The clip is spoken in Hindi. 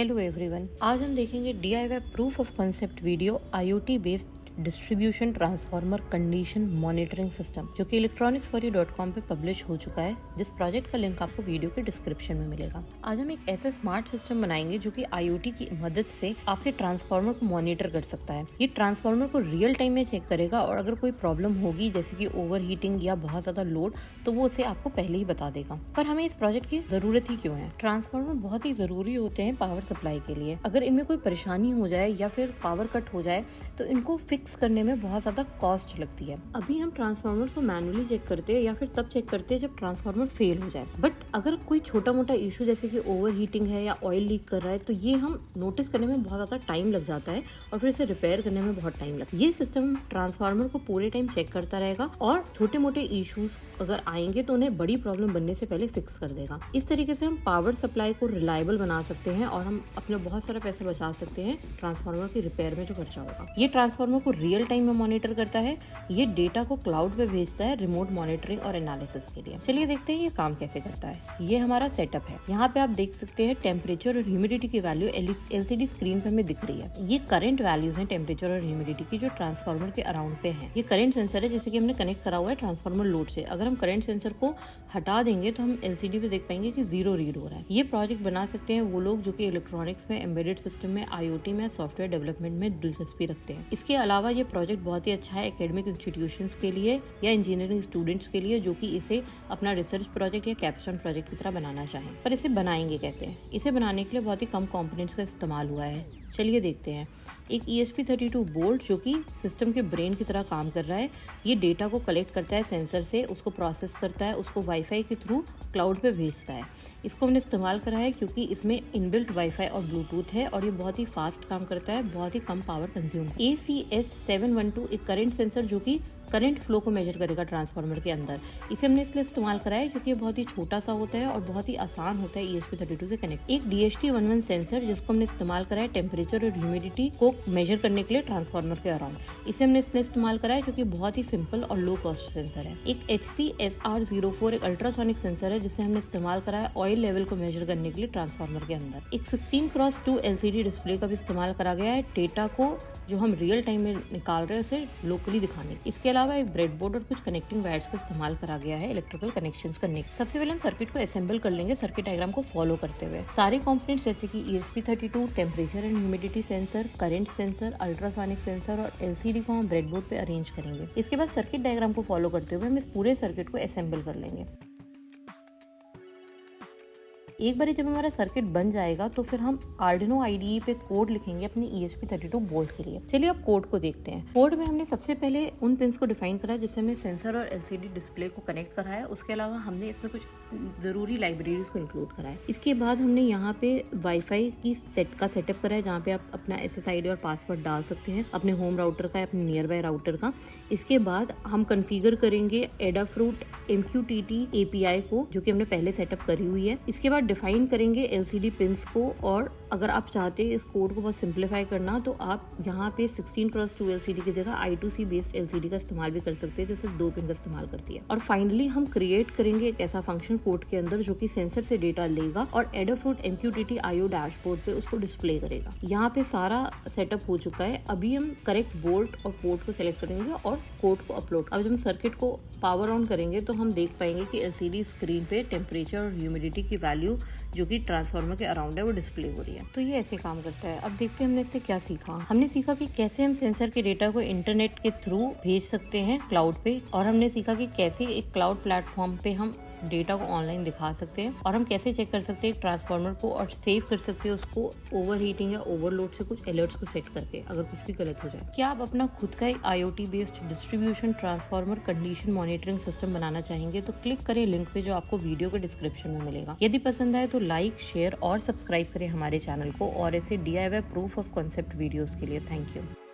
हेलो एवरीवन, आज हम देखेंगे DIY proof of concept video IoT-Based distribution transformer condition monitoring system, जो कि electronicsforyou.com पे पब्लिश हो चुका है, जिस प्रोजेक्ट का लिंक आपको वीडियो के डिस्क्रिप्शन में मिलेगा। आज हम एक ऐसा स्मार्ट सिस्टम बनाएंगे जो कि IoT की मदद से आपके ट्रांसफार्मर को मॉनिटर कर सकता है। ये ट्रांसफार्मर को रियल टाइम में चेक करेगा और अगर कोई प्रॉब्लम होगी जैसे कि ओवरहीटिंग या बहुत ज्यादा लोड, तो वो उसे आपको पहले ही बता देगा। पर हमें इस प्रोजेक्ट की जरूरत ही क्यों है? ट्रांसफार्मर बहुत ही जरूरी होते हैं पावर सप्लाई के लिए। अगर इनमें कोई परेशानी हो जाए या फिर पावर कट हो जाए तो इनको फिक्स करने में बहुत ज्यादा कॉस्ट लगती है। अभी हम ट्रांसफार्मर को मैनुअली चेक करते हैं या फिर तब चेक करते हैं जब ट्रांसफार्मर फेल हो जाए। बट अगर कोई छोटा मोटा इशू जैसे कि ओवरहीटिंग है या ऑयल लीक कर रहा है तो ये हम नोटिस करने में बहुत ज्यादा टाइम लग जाता है और फिर इसे रिपेयर करने में बहुत टाइम लगता है। ये सिस्टम ट्रांसफार्मर को पूरे टाइम चेक करता रहेगा और छोटे मोटे इश्यूज अगर आएंगे तो उन्हें बड़ी प्रॉब्लम बनने से पहले फिक्स कर देगा। इस तरीके से हम पावर सप्लाई को रिलायबल बना सकते हैं और हम अपने बहुत सारा पैसे बचा सकते हैं ट्रांसफार्मर की रिपेयर में जो खर्चा होगा। ये ट्रांसफार्मर को रियल टाइम में मॉनिटर करता है। ये डेटा को क्लाउड पे भेजता है रिमोट मॉनिटरिंग और एनालिसिस के लिए। चलिए देखते हैं ये काम कैसे करता है। ये हमारा सेटअप है। यहाँ पे आप देख सकते हैं टेम्परेचर और ह्यूमिडिटी की वैल्यू LCD स्क्रीन पे हमें दिख रही है। ये करंट वैल्यूज हैं टेम्परेचर और ह्यूमिडिटी की जो ट्रांसफार्मर के अराउंड पे है। ये करंट सेंसर है जैसे कि हमने कनेक्ट करा हुआ है ट्रांसफार्मर लोड से। अगर हम करंट सेंसर को हटा देंगे तो हम LCD पे देख पाएंगे कि 0 रीड हो रहा है। ये प्रोजेक्ट बना सकते हैं वो लोग जो कि इलेक्ट्रॉनिक्स में, एम्बेडेड सिस्टम में, IoT में, सॉफ्टवेयर डेवलपमेंट में दिलचस्पी रखते हैं। इसके अलावा ये प्रोजेक्ट बहुत ही अच्छा है एकेडमिक इंस्टीट्यूशंस के लिए या इंजीनियरिंग स्टूडेंट्स के लिए जो कि इसे अपना रिसर्च प्रोजेक्ट या कैप्स्टोन प्रोजेक्ट की तरह बनाना चाहें। पर इसे बनाएंगे कैसे? इसे बनाने के लिए बहुत ही कम कंपोनेंट्स का इस्तेमाल हुआ है। चलिए देखते हैं। एक ESP32 बोल्ट जो कि सिस्टम के ब्रेन की तरह काम कर रहा है। ये डेटा को कलेक्ट करता है सेंसर से, उसको प्रोसेस करता है, उसको वाईफाई के थ्रू क्लाउड पे भेजता है। इसको हमने इस्तेमाल करा है क्योंकि इसमें इनबिल्ट वाईफाई और ब्लूटूथ है और ये बहुत ही फास्ट काम करता है, बहुत ही कम पावर कंज्यूम। ACS712 एक करंट सेंसर जो कि करंट फ्लो को मेजर करेगा ट्रांसफार्मर के अंदर। इसे हमने इसलिए इस्तेमाल करा है क्योंकि ये बहुत ही छोटा सा होता है और बहुत ही आसान होता है ESP32 से कनेक्ट। एक DHT11 सेंसर जिसको हमने इस्तेमाल करा है टेम्परेचर और ह्यूमिडिटी को मेजर करने के लिए ट्रांसफार्मर के अराउंड। इसे हमने इसलिए इस्तेमाल करा है क्योंकि बहुत ही सिंपल और लो कॉस्ट सेंसर है। एक HCSR04 एक अल्ट्रासोनिक सेंसर है जिसे हमने इस्तेमाल करा है ऑयल लेवल को मेजर करने के लिए ट्रांसफार्मर के अंदर। एक 16x2 LCD डिस्प्ले का भी इस्तेमाल करा गया है डेटा को जो हम रियल टाइम में निकाल रहे हैं उसे लोकली दिखाने। इसके अलावा एक ब्रेडबोर्ड और कुछ कनेक्टिंग वायर्स का इस्तेमाल करा गया है इलेक्ट्रिकल कनेक्शंस करने। सबसे पहले हम सर्किट को असेंबल कर लेंगे सर्किट डायग्राम को फॉलो करते हुए। सारे कंपोनेंट्स जैसे कि ESP32, temperature and humidity sensor, current sensor, ultrasonic sensor और LCD को हम ब्रेडबोर्ड पे अरेंज करेंगे। इसके बाद सर्किट डायग्राम को फॉलो करते हुए हम इस पूरे सर्किट को असेंबल कर लेंगे। एक बार जब हमारा सर्किट बन जाएगा तो फिर हम Arduino IDE पे कोड लिखेंगे अपनी ESP32 बोल्ट के लिए। चलिए अब कोड को देखते हैं। कोड में हमने सबसे पहले उन पिंस को डिफाइन करा है जिससे हमने सेंसर और LCD डिस्प्ले को कनेक्ट करा है। उसके अलावा हमने इसमें कुछ जरूरी लाइब्रेरीज को इंक्लूड करा है। इसके बाद हमने यहाँ पे वाईफाई की का सेटअप करा है जहाँ पे आप अपना SSID और पासवर्ड डाल सकते हैं अपने होम राउटर का या अपने नियर बाय राउटर का। इसके बाद हम कन्फिगर करेंगे Adafruit MQTT API को जो कि हमने पहले सेटअप करी हुई है। इसके बाद डिफाइन करेंगे LCD पिंस को और अगर आप चाहते हैं इस कोड को बहुत सिंप्लीफाई करना तो आप यहाँ पे 16x2 LCD की जगह I2C बेस्ड LCD का इस्तेमाल भी कर सकते हैं जो सिर्फ 2 पिन का इस्तेमाल करती है। और फाइनली हम क्रिएट करेंगे एक ऐसा फंक्शन कोड के अंदर जो कि सेंसर से डेटा लेगा और Adafruit MQTT IO डैशबोर्ड पे उसको डिस्प्ले करेगा। यहाँ पे सारा सेटअप हो चुका है। अभी हम करेक्ट बोल्ट और पोर्ट को सिलेक्ट करेंगे और कोड को अपलोड। अब जब हम सर्किट को पावर ऑन करेंगे तो हम देख पाएंगे कि LCD स्क्रीन पे टेम्परेचर और ह्यूमिडिटी की वैल्यू जो कि ट्रांसफार्मर के अराउंड है वो डिस्प्ले हो रही है। तो ये ऐसे काम करता है। अब देखते हैं हमने इससे क्या सीखा। हमने सीखा कि कैसे हम सेंसर के डेटा को इंटरनेट के थ्रू भेज सकते हैं क्लाउड पे, और हमने सीखा कि कैसे एक क्लाउड प्लेटफॉर्म पे हम डेटा को ऑनलाइन दिखा सकते हैं और हम कैसे चेक कर सकते हैं ट्रांसफार्मर को और सेव कर सकते हैं उसको ओवरहीटिंग या ओवरलोड से कुछ अलर्ट्स को सेट करके अगर कुछ भी गलत हो जाए। क्या आप अपना खुद का एक IoT based distribution transformer condition monitoring system बनाना चाहेंगे तो क्लिक करें लिंक पे जो आपको वीडियो के डिस्क्रिप्शन में मिलेगा। यदि पसंद आए तो लाइक, शेयर और सब्सक्राइब करें हमारे चैनल को और ऐसे DIY proof of concept videos के लिए। Thank you.